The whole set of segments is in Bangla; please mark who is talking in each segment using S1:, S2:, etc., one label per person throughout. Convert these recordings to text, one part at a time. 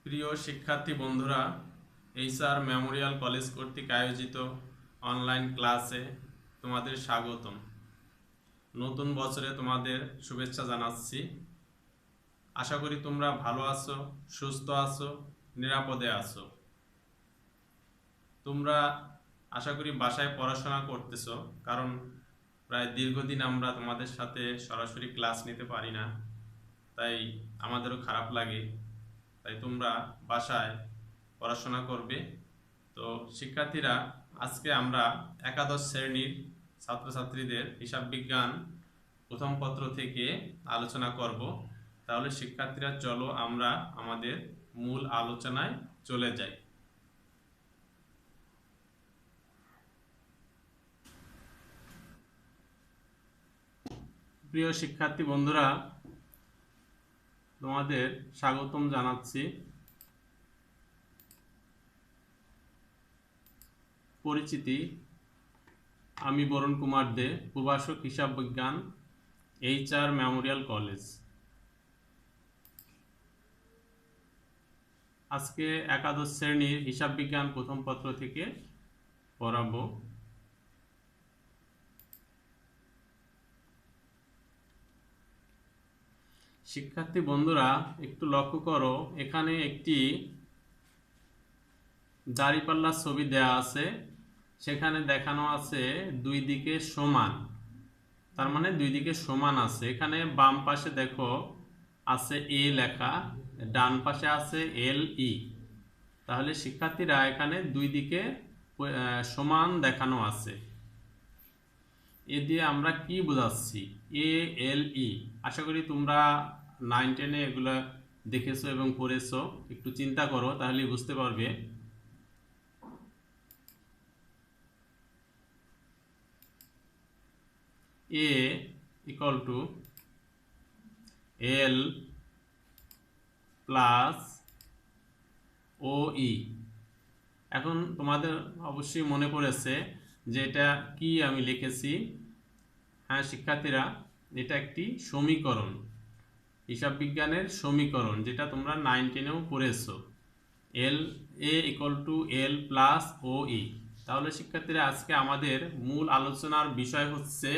S1: প্রিয় শিক্ষার্থী বন্ধুরা, এইচআর মেমোরিয়াল কলেজ কর্তৃক আয়োজিত অনলাইন ক্লাসে তোমাদের স্বাগতম। নতুন বছরে তোমাদের শুভেচ্ছা জানাচ্ছি। আশা করি তোমরা ভালো আছো, সুস্থ আছো, নিরাপদে আছো। তোমরা আশা করি বাসায় পড়াশোনা করতেছো, কারণ প্রায় দীর্ঘদিন আমরা তোমাদের সাথে সরাসরি ক্লাস নিতে পারি না, তাই আমাদেরও খারাপ লাগে। তাই তোমরা বাসায় পড়াশোনা করবে। তো শিক্ষার্থীরা, আজকে আমরা একাদশ শ্রেণীর ছাত্রছাত্রীদের হিসাব বিজ্ঞান প্রথম পত্র থেকে আলোচনা করব। তাহলে শিক্ষার্থীরা, চলো আমরা আমাদের মূল আলোচনায় চলে যাই। প্রিয় শিক্ষার্থী বন্ধুরা, তোমাদের স্বাগতম জানাচ্ছি। পরিচিতি: আমি বরুণ কুমার দে, প্রভাষক হিসাব বিজ্ঞান, এইচআর মেমোরিয়াল কলেজ। আজকে একাদশ শ্রেণীর হিসাব বিজ্ঞান প্রথম পত্র থেকে পড়াবো। শিক্ষার্থী বন্ধুরা, একটু লক্ষ্য করো, এখানে একটি দাঁড়িপাল্লার ছবি দেয়া আছে। সেখানে দেখানো আছে দুই দিকে সমান, তার মানে দুই দিকে সমান আছে। এখানে বাম পাশে দেখো আছে এ লেখা, ডান পাশে আছে এল ই। তাহলে শিক্ষার্থীরা, এখানে দুই দিকে সমান দেখানো আছে। এ দিয়ে আমরা কি বোঝাচ্ছি? এ এল ই। আশা করি তোমরা 9-10-এ এগুলো দেখেছো এবং পড়েছো। একটু চিন্তা করো, তাহলেই বুঝতে পারবে। এ ইকুয়াল টু এল প্লাস ও ই। এখন তোমাদের অবশ্যই মনে পড়েছে যে এটা কি আমি লিখেছি। হ্যাঁ শিক্ষার্থীরা, এটা একটি সমীকরণ, হিসাব বিজ্ঞানের সমীকরণ, যেটা তোমরা 9-10-এও পড়েছো। এল এ ইকুয়াল টু এল প্লাস ও ই। তাহলে শিক্ষার্থীরা, আজকে আমাদের মূল আলোচনার বিষয় হচ্ছে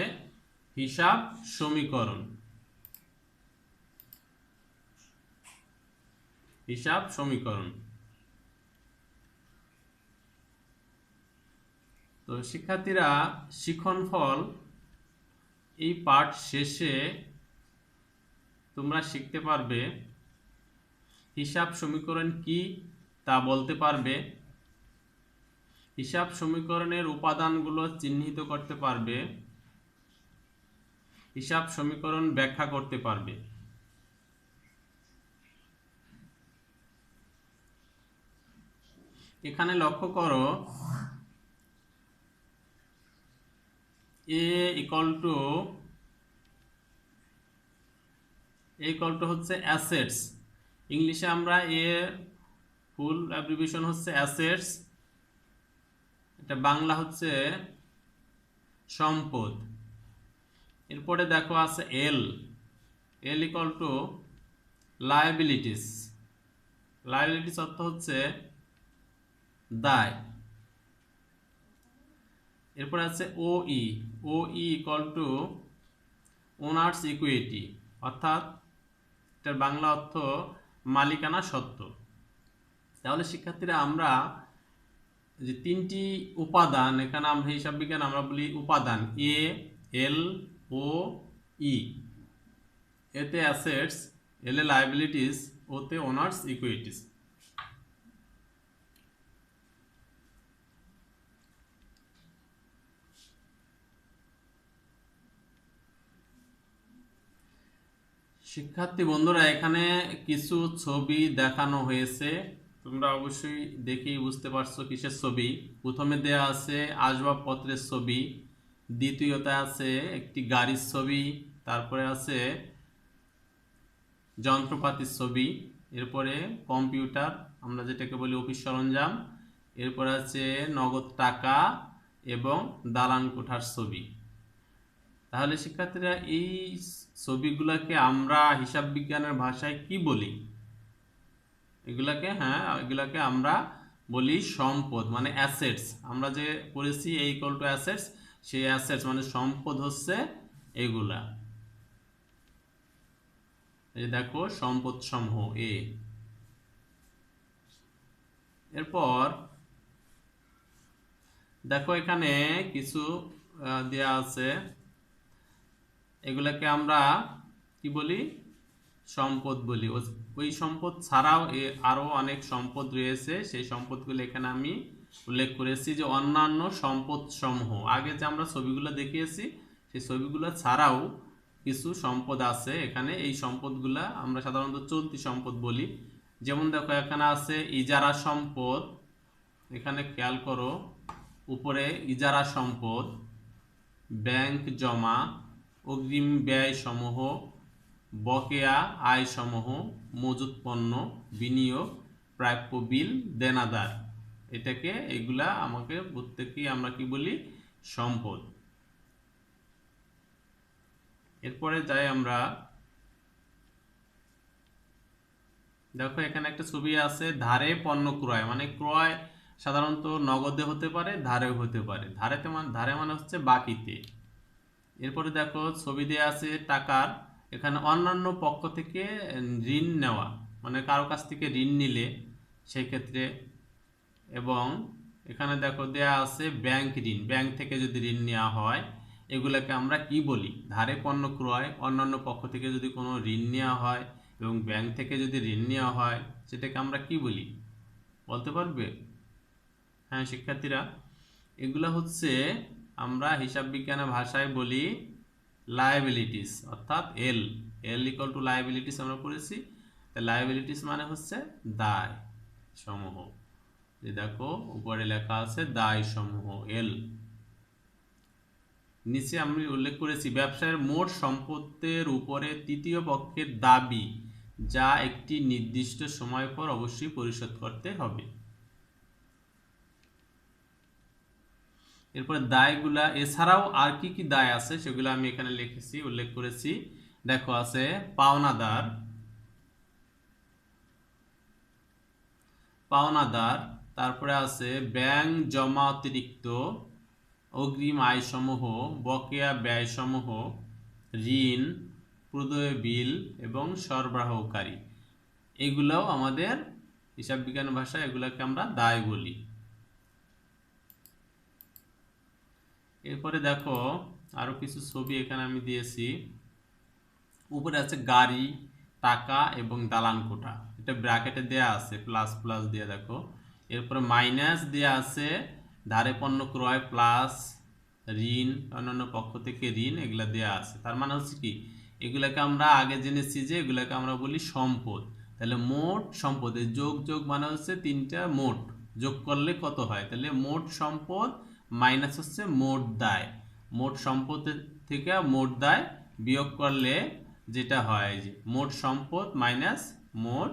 S1: হিসাব সমীকরণ। হিসাব সমীকরণ। তো শিক্ষার্থীরা, শিক্ষণফল এই পাঠ শেষে তোমরা শিখতে পারবে হিসাব সমীকরণ কি তা বলতে পারবে, হিসাব সমীকরণের উপাদানগুলো চিহ্নিত করতে পারবে, হিসাব সমীকরণ ব্যাখ্যা করতে পারবে। এখানে লক্ষ্য করো, এ ইকুয়াল টু হচ্ছে অ্যাসেটস। ইংলিশে আমরা এ ফুল অ্যাব্রিভিয়েশন হচ্ছে অ্যাসেটস, এটা বাংলা হচ্ছে সম্পদ। এরপরে দেখো আছে L. L equal to liabilities. Liabilities অর্থ হচ্ছে দায়। এরপরে আছে O E. O E equal to owner's equity, অর্থাৎ এটার বাংলা অর্থ মালিকানা সত্ত্ব। তাহলে শিক্ষার্থীরা, আমরা যে তিনটি উপাদান, এখানে আমরা হিসাব বিজ্ঞান আমরা বলি উপাদান, এ এল ও ই। এতে অ্যাসেটস, এল এ লায়াবিলিটিস, ওতে ওনার্স ইকুইটিস। শিক্ষার্থী বন্ধুরা, এখানে কিছু ছবি দেখানো হয়েছে, তোমরা অবশ্যই দেখেই বুঝতে পারছো কিসের ছবি। প্রথমে দেয়া আছে আসবাবপত্রের ছবি, দ্বিতীয়তে আছে একটি গাড়ির ছবি, তারপরে আছে যন্ত্রপাতির ছবি, এরপরে কম্পিউটার, আমরা যেটাকে বলি অফিস সরঞ্জাম, এরপরে আছে নগদ টাকা এবং দালান কোঠার ছবি। তাহলে শিক্ষার্থীরা, এই ছবিগুলোকে আমরা হিসাব বিজ্ঞানের ভাষায় কি বলি? এগুলাকে, হ্যাঁ, এগুলাকে আমরা বলি সম্পদ, মানে অ্যাসেটস। আমরা যে পড়েছি এ ইকুয়াল টু অ্যাসেটস, সেই অ্যাসেটস মানে সম্পদ হচ্ছে এগুলা। এই দেখো সম্পদ সমূহ এ। এরপর দেখো এখানে কিছু দেয়া আছে, এগুলাকে আমরা কি বলি, সম্পদ বলি। ওই সম্পদ ছাড়াও আরো অনেক সম্পদ রয়েছে, সেই সম্পদগুলো এখানে আমি উল্লেখ করেছি। যে অন্যান্য সম্পদ সমূহ, আগে যে আমরা ছবিগুলো দেখিয়েছি সেই ছবিগুলো ছাড়াও কিছু সম্পদ আছে এখানে। এই সম্পদগুলা আমরা সাধারণত চলতি সম্পদ বলি। যেমন দেখো এখানে আছে ইজারা সম্পদ, এখানে খেয়াল করো উপরে ইজারা সম্পদ, ব্যাংক জমা, অগ্রিম ব্যয় সমূহ, বকেয়া আয় সমূহ, মজুত পণ্য, বিনিয়োগ, প্রাপ্য বিল, দেনাদার। এটাকে, এগুলা আমাকে প্রত্যেককেই আমরা কি বলি, সম্পদ। এরপরে যাই আমরা, দেখো এখানে একটা ছবি আছে ধারে পণ্য ক্রয়, মানে ক্রয় সাধারণত নগদে হতে পারে, ধারেও হতে পারে। ধারে মানে হচ্ছে বাকিতে। এরপরে দেখো ছবি দেওয়া আছে টাকার, এখানে অন্যান্য পক্ষ থেকে ঋণ নেওয়া, মানে কারো কাছ থেকে ঋণ নিলে সেই ক্ষেত্রে। এবং এখানে দেখো দেয়া আছে ব্যাংক ঋণ, ব্যাংক থেকে যদি ঋণ নেওয়া হয় এগুলোকে আমরা কি বলি, ধারে পণ্য ক্রয়, অন্যান্য পক্ষ থেকে যদি কোনো ঋণ নেওয়া হয় এবং ব্যাংক থেকে যদি ঋণ নেওয়া হয় সেটাকে আমরা কি বলি, বলতে পারবে? হ্যাঁ শিক্ষার্থীরা, এগুলো হচ্ছে আমরা হিসাব বিজ্ঞানের ভাষায় বলি লায়াবিলিটিস, অর্থাৎ এল ইকুয়াল টু লায়াবিলিটিস আমরা পড়েছি। লায়াবিলিটিস মানে হচ্ছে দায় সমূহ। যে দেখো উপরে লেখা আছে দায় সমূহ এল। নিচে আমি উল্লেখ করেছি ব্যবসায়ের মোট সম্পদের উপরে তৃতীয় পক্ষের দাবি, যা একটি নির্দিষ্ট সময় পর অবশ্যই পরিশোধ করতে হবে। এরপরে দায়গুলা এছাড়াও আর কি কি দায় আছে সেগুলো আমি এখানে লিখেছি, উল্লেখ করেছি। দেখো আছে পাওনাদার, তারপরে আছে ব্যাংক জমা অতিরিক্ত, অগ্রিম আয় সমূহ, বকেয়া ব্যয় সমূহ, ঋণ, প্রদেয় বিল এবং সরবরাহকারী। এগুলাও আমাদের হিসাব বিজ্ঞান ভাষায় এগুলাকে আমরা দায় বলি। এরপরে দেখো আরো কিছু ছবি এখানে আমি দিয়েছি। উপরে আছে গাড়ি, টাকা এবং দালান কোঠা, এটা ব্র্যাকেটে দেয়া আছে প্লাস প্লাস দিয়ে দেখো। এরপরে মাইনাস দেয়া আছে ধারে পণ্য ক্রয় প্লাস ঋণ, অন্যান্য পক্ষ থেকে ঋণ, এগুলা দেয়া আছে। তার মানে হচ্ছে কি, এগুলাকে আমরা আগে জেনেছি যে এগুলাকে আমরা বলি সম্পদ। তাহলে মোট সম্পদ, যোগ যোগ মানে হচ্ছে তিনটা মোট যোগ করলে কত হয়, তাহলে মোট সম্পদ মাইনাস হচ্ছে মোট দায়। মোট সম্পদ থেকে মোট দায় বিয়োগ করলে যেটা হয় যে মোট সম্পদ মাইনাস মোট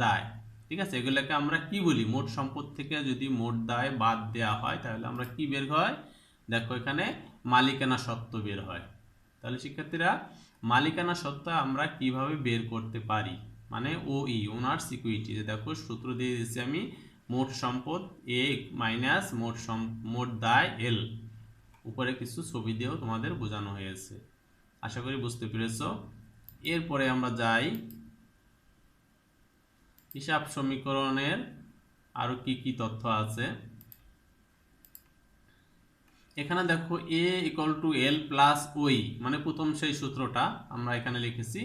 S1: দায়। ঠিক আছে, এগুলোকে আমরা কি বলি, মোট সম্পদ থেকে যদি মোট দায় বাদ দেওয়া হয় তাহলে আমরা কি বের হয়, দেখো এখানে মালিকানা সত্ত্ব বের হয়। তাহলে শিক্ষার্থীরা মালিকানা সত্ত্ব আমরা কিভাবে বের করতে পারি, মানে ওনার্স ইকুইটি, যে দেখো সূত্র দিয়ে দিচ্ছি আমি, মোট সম্পদ এ মাইনাস মোট দায় এল। উপরে কিছু ছবি দিয়েও তোমাদের বোঝানো হয়েছে, আশা করি বুঝতে পেরেছো। এরপরে আমরা যাই হিসাব সমীকরণের আরো কি কি তথ্য আছে। এখানে দেখো A equal to L plus ওই, মানে প্রথম সেই সূত্রটা আমরা এখানে লিখেছি।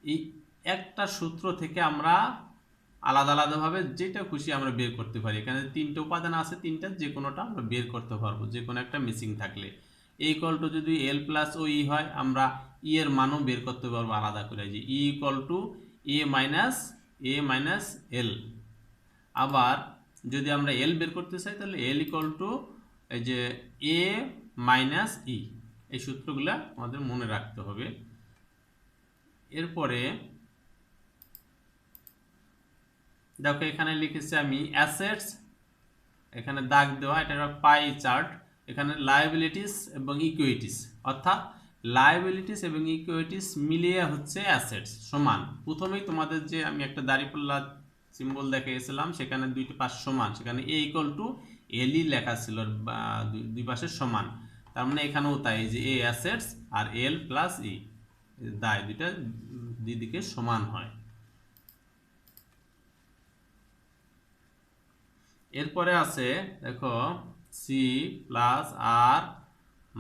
S1: এই একটা সূত্র থেকে আমরা আলাদা আলাদাভাবে যেটা খুশি আমরা বের করতে পারি। এখানে তিনটে উপাদান আছে, তিনটা যে কোনোটা আমরা বের করতে পারবো, যে কোনো একটা মিসিং থাকলে। এ ইকুয়াল টু যদি এল প্লাস ওই হয় আমরা ই এর মানও বের করতে পারবো আলাদা করে, যে E equal to A minus L. আবার যদি আমরা এল বের করতে চাই তাহলে এল ইকুয়াল টু এই যে এ মাইনাস ই। এই সূত্রগুলা আমাদের মনে রাখতে হবে। এরপরে দেখো এখানে লিখেছি আমি অ্যাসেটস, এখানে দাগ দেওয়া, এটা পাই চার্ট। এখানে লায়াবিলিটিস এবং ইকুইটিস, অর্থাৎ লায়াবিলিটিস এবং ইকুইটিস মিলিয়ে হচ্ছে অ্যাসেটস সমান। প্রথমেই তোমাদের যে আমি একটা দাঁড়িপাল্লা সিম্বল দেখিয়েছিলাম, সেখানে দুইটি পাশ সমান, সেখানে এ ইকুয়াল টু এলই লেখা ছিল, বা দুই পাশে সমান। তার মানে এখানেও তাই, যে এ অ্যাসেটস আর এল প্লাস ই দায় দুইটা দুই দিকে সমান হয়। এরপরে আছে দেখো C plus R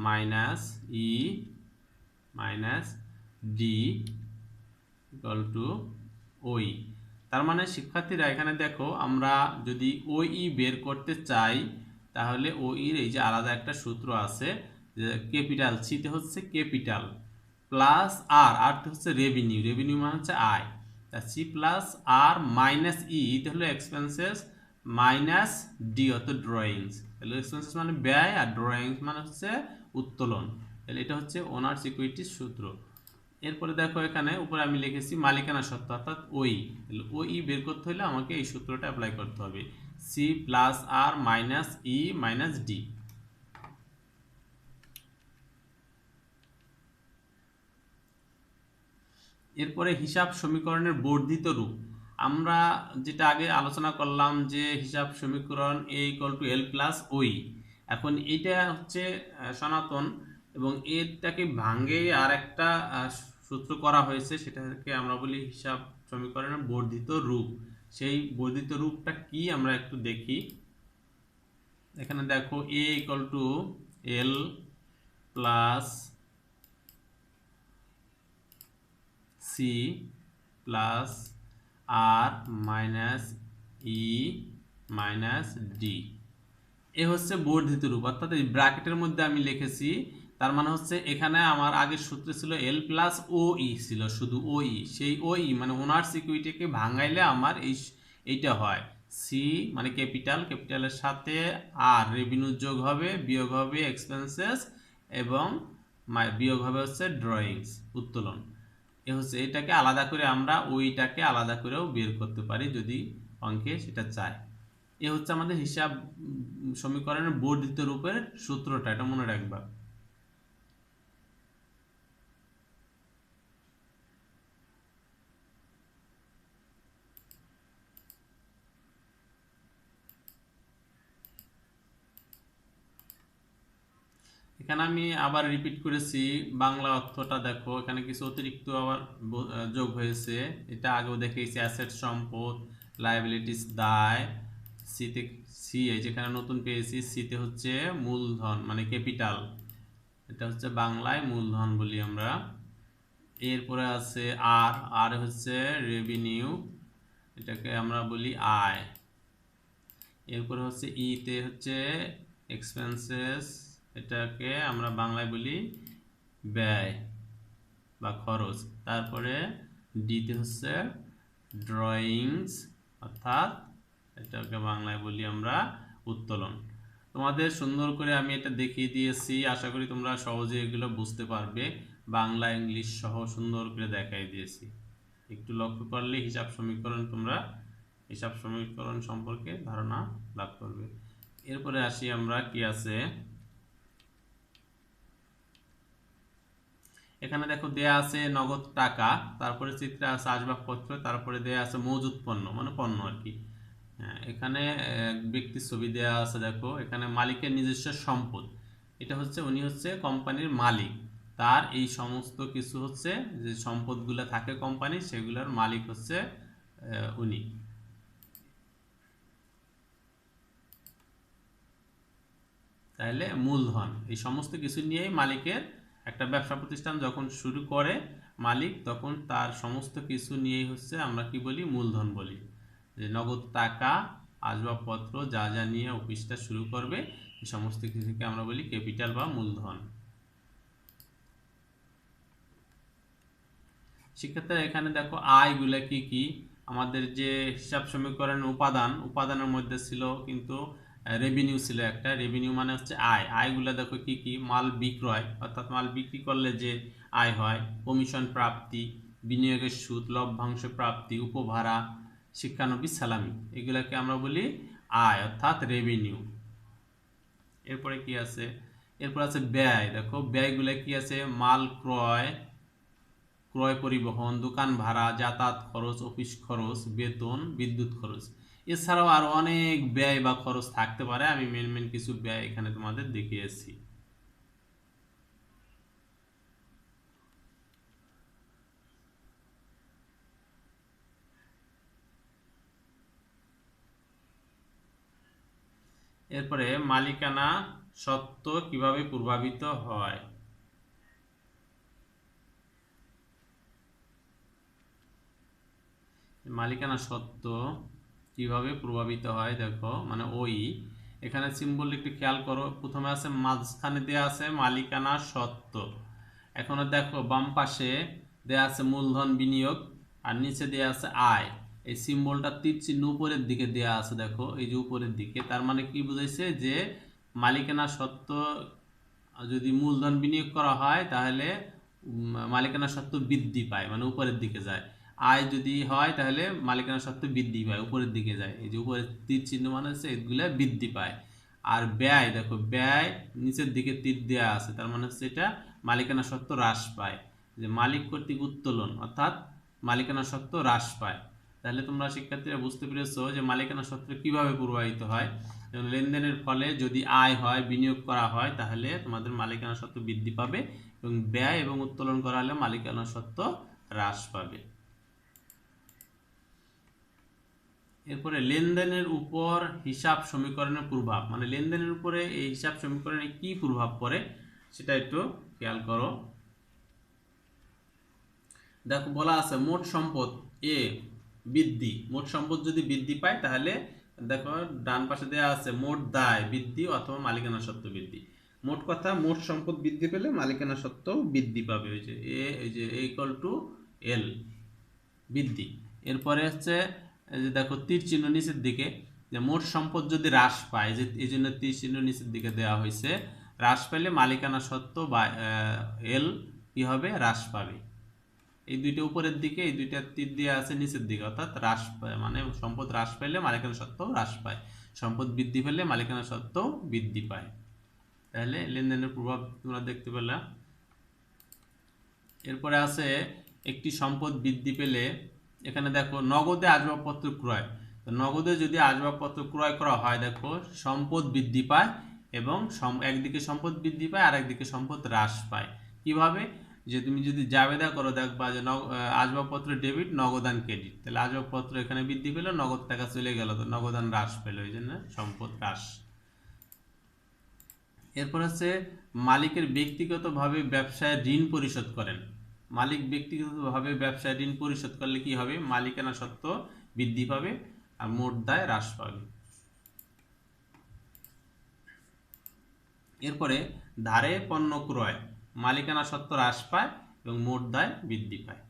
S1: minus E minus D equal to ওই। তার মানে শিক্ষার্থীরা এখানে দেখো, আমরা যদি ওই বের করতে চাই তাহলে ওই এই যে আলাদা একটা সূত্র আছে, যে ক্যাপিটাল সিতে হচ্ছে ক্যাপিটাল প্লাস আর আরতে হচ্ছে রেভিনিউ, রেভিনিউ মানে হচ্ছে আয়। তা সি প্লাস আর মাইনাস ই এটা হলো এক্সপেন্সেস মাইনাস ডি অর্থাৎ ড্রয়িংস। তাহলে এক্সপেন্সেস মানে ব্যয় আর ড্রয়িংস মানে হচ্ছে উত্তোলন। তাহলে এটা হচ্ছে ওনার্স ইকুইটির সূত্র। এরপরে দেখো এখানে উপরে আমি লিখেছি মালিকানা সত্ত্ব অর্থাৎ ওই। ওই বের করতে হলে আমাকে এই সূত্রটা অ্যাপ্লাই করতে হবে, সি প্লাস আর মাইনাস ই মাইনাস ডি। এরপরে হিসাব সমীকরণের বর্ধিত রূপ। আমরা যেটা আগে আলোচনা করলাম যে হিসাব সমীকরণ এ ইকুয়াল টু এল প্লাস ওই। এখন এটা হচ্ছে সনাতন, এবং এটাকে ভাঙে আর একটা সূত্র করা হয়েছে, সেটাকে আমরা বলি হিসাব সমীকরণের বর্ধিত রূপ। সেই বর্ধিত রূপটা কি আমরা একটু দেখি। এখানে দেখো A equal to L plus C plus R minus E minus D, A হচ্ছে বর্ধিত রূপ। অর্থাৎ এই ব্র্যাকেটের মধ্যে আমি লিখেছি, তার মানে হচ্ছে এখানে আমার আগের সূত্র ছিল এল প্লাস ও ই ছিল, শুধু ও ই। সেই ও ই মানে ওনার্স ইকুইটিকে ভাঙাইলে আমার এইটা হয়, সি মানে ক্যাপিটাল, ক্যাপিটালের সাথে আর রেভিনিউ যোগ হবে, বিয়োগ হবে এক্সপেন্সেস, এবং বিয়োগ হবে হচ্ছে ড্রয়িংস উত্তোলন। এ হচ্ছে এটাকে আলাদা করে আমরা ওইটাকে আলাদা করেও বের করতে পারি যদি অঙ্কে সেটা চায়। এ হচ্ছে আমাদের হিসাব সমীকরণের বর্ধিত রূপের সূত্রটা, এটা মনে রাখবা। এখানে আমি আবার রিপিট করেছি বাংলা অর্থটা দেখো, এখানে কিছু অতিরিক্ত আবার যোগ হয়েছে। এটা আগেও দেখেছি, অ্যাসেট সম্পদ, লায়াবিলিটিস দায়। সিতে সি এই যেখানে নতুন পেয়েছি, সিতে হচ্ছে মূলধন মানে ক্যাপিটাল, এটা হচ্ছে বাংলায় মূলধন বলি আমরা। এরপরে আছে আর, আর হচ্ছে রেভিনিউ, এটাকে আমরা বলি আয়। এরপরে হচ্ছে ইতে হচ্ছে এক্সপেন্সেস, এটাকে আমরা বাংলায় বলি ব্যয় বা খরচ। তারপরে ডিতে হচ্ছে ড্রয়িংস, অর্থাৎ এটাকে বাংলায় বলি আমরা উত্তোলন। তোমাদের সুন্দর করে আমি এটা দেখিয়ে দিয়েছি, আশা করি তোমরা সহজে এগুলো বুঝতে পারবে। বাংলা ইংলিশ সহ সুন্দর করে দেখাই দিয়েছি, একটু লক্ষ্য করলে হিসাব সমীকরণ সম্পর্কে ধারণা লাভ করবে। এরপরে আসি আমরা, কি আছে এখানে দেখো, দেয়া আছে নগদ টাকা, তারপরে চিত্রে আছে আসবাবপত্র, তারপরে দেয়া আছে মজুত পণ্য মানে পণ্য আর কি। এখানে ব্যক্তির ছবি দেয়া আছে, দেখো এখানে মালিকের নিজস্ব সম্পদ, এটা হচ্ছে উনি হচ্ছে কোম্পানির মালিক, তার এই সমস্ত কিছু হচ্ছে যে সম্পদগুলো থাকে কোম্পানি, সেগুলোর মালিক হচ্ছে উনি। তাহলে মূলধন এই সমস্ত কিছু নিয়েই মালিকের একটা ব্যবসা প্রতিষ্ঠান যখন শুরু করে মালিক, তখন তার সমস্ত কিছু নিয়েই হচ্ছে আমরা কি বলি, মূলধন বলি। যে নগদ টাকা, আসবাবপত্র যা যা নিয়ে অফিসটা শুরু করবে, এই সমস্ত কিছুকে আমরা বলি ক্যাপিটাল বা মূলধন। শিক্ষার্থীরা এখানে দেখো আয়গুলা কি কি, আমাদের যে হিসাব সমীকরণের উপাদানের মধ্যে ছিল কিন্তু রেভিনিউ ছিল একটা, রেভিনিউ মানে হচ্ছে আয়। আয়গুলা দেখো কি কি, মাল বিক্রয় অর্থাৎ মাল বিক্রি করলে যে আয় হয়, কমিশন প্রাপ্তি, বিনিয়োগের সুদ, লভ্যাংশ প্রাপ্তি, উপভাড়া, শিক্ষানবিশ সালামি, এগুলাকে আমরা বলি আয় অর্থাৎ রেভিনিউ। এরপরে কি আছে, এরপর আছে ব্যয়। দেখো ব্যয়গুলা কি আছে, মাল ক্রয়, ক্রয় পরিবহন, দোকান ভাড়া, যাতায়াত খরচ, অফিস খরচ, বেতন, বিদ্যুৎ খরচ। এছাড়াও আরো অনেক ব্যয় বা খরচ থাকতে পারে, আমি মেন মেন কিছু ব্যয় এখানে তোমাদের দেখিয়েছি। এরপরে মালিকানা সত্ত্ব কিভাবে প্রভাবিত হয়। মালিকানা সত্ত্ব কিভাবে প্রভাবিত হয় দেখো, মানে ওই এখানে সিম্বল একটু খেয়াল করো। প্রথমে আছে মাঝখানে দেয়া আছে মালিকানা সত্ত্ব। এখন দেখো বাম পাশে দেয়া আছে মূলধন বিনিয়োগ, আর নিচে দেয়া আছে আয়। এই সিম্বলটা তীর চিহ্ন উপরের দিকে দেয়া আছে, দেখো এই যে উপরের দিকে। তার মানে কি বুঝাইছে যে মালিকানা সত্ত্ব যদি মূলধন বিনিয়োগ করা হয় তাহলে মালিকানা সত্ত্ব বৃদ্ধি পায়, মানে উপরের দিকে যায়। আয় যদি হয় তাহলে মালিকানা সত্ত্ব বৃদ্ধি পায়, উপরের দিকে যায়। এই যে উপরের তীর চিহ্ন মানে হচ্ছে এগুলা বৃদ্ধি পায়। আর ব্যয় দেখো, ব্যয় নিচের দিকে তীর দেওয়া আছে, তার মানে হচ্ছে এটা মালিকানা সত্ত্ব হ্রাস পায়। যে মালিক কর্তৃক উত্তোলন অর্থাৎ মালিকানা সত্ত্ব হ্রাস পায়। তাহলে তোমরা শিক্ষার্থীরা বুঝতে পেরেছো যে মালিকানা সত্ত্ব কিভাবে প্রভাবিত হয়। লেনদেনের ফলে যদি আয় হয়, বিনিয়োগ করা হয়, তাহলে তোমাদের মালিকানা সত্ত্ব বৃদ্ধি পাবে, এবং ব্যয় এবং উত্তোলন করা হলে মালিকানা সত্ত্ব হ্রাস পাবে। এরপরে লেনদেনের উপর হিসাব সমীকরণের প্রভাব, মানে লেনদেনের উপরে এই হিসাব সমীকরণে কি প্রভাব পড়ে সেটা একটু খেয়াল করো। দেখো বলা আছে মোট সম্পদ এ বৃদ্ধি, মোট সম্পদ যদি বৃদ্ধি পায় তাহলে দেখো ডান পাশে দেওয়া আছে মোট দায় বৃদ্ধি অথবা মালিকানা সত্ত্ব বৃদ্ধি। মোট কথা, মোট সম্পদ বৃদ্ধি পেলে মালিকানা সত্ত্ব বৃদ্ধি পাবে, ওই যে এ, এই যে ইকুয়াল টু এল, বৃদ্ধি। এরপরে হচ্ছে এই যে দেখো তীর চিহ্ন নিচের দিকে, যে মোট সম্পদ যদি হ্রাস পায়, যে এই জন্য তীর চিহ্ন নিচের দিকে দেওয়া হয়েছে। হ্রাস পেলে মালিকানা সত্ত্ব বা এল কি হবে, হ্রাস পাবে। এই দুইটা উপরের দিকে, এই দুইটা তীর দিয়ে আছে নিচের দিকে, অর্থাৎ হ্রাস পায়, মানে সম্পদ হ্রাস পেলে মালিকানা সত্ত্ব হ্রাস পায়, সম্পদ বৃদ্ধি পেলে মালিকানা সত্ত্ব বৃদ্ধি পায়। তাহলে লেনদেনের প্রভাব তোমরা দেখতে পেলে। এরপরে আছে একটি সম্পদ বৃদ্ধি পেলে, এখানে দেখো নগদে আসবাবপত্র ক্রয়। তো নগদে যদি আসবাবপত্র ক্রয় করা হয়, দেখো সম্পদ বৃদ্ধি পায়, এবং একদিকে সম্পদ বৃদ্ধি পায় আর একদিকে সম্পদ হ্রাস পায়। কিভাবে, যে তুমি যদি জাবেদা করো দেখবা যে আসবাবপত্র ডেবিট, নগদান ক্রেডিট, তাহলে আসবাবপত্র এখানে বৃদ্ধি পেল, নগদ টাকা চলে গেল, তো নগদান হ্রাস পেল, এই জন্য সম্পদ হ্রাস। এরপর হচ্ছে মালিকের ব্যক্তিগতভাবে ব্যবসায় ঋণ পরিশোধ করেন। মালিক ব্যক্তিগতভাবে ব্যবসায় ঋণ পরিশোধ করলে কি হবে, মালিকানা সত্ত্ব বৃদ্ধি পাবে আর মোট দায় হ্রাস পাবে। এরপরে ধারে পণ্য ক্রয়, মালিকানা সত্ত্ব হ্রাস পায় এবং মোট দায় বৃদ্ধি পায়।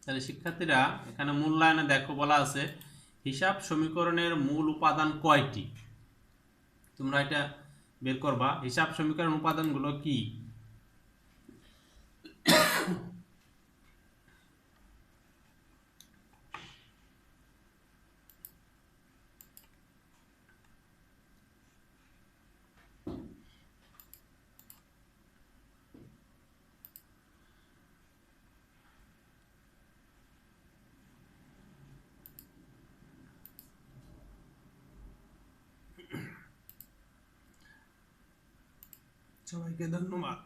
S1: তাহলে শিক্ষার্থীরা এখানে মূল্যায়নে দেখো বলা আছে হিসাব সমীকরণের মূল উপাদান কয়টি। তোমরা এটা বের করবা, হিসাব সমীকরণ উপাদানগুলো কি। সবাইকে ধন্যবাদ।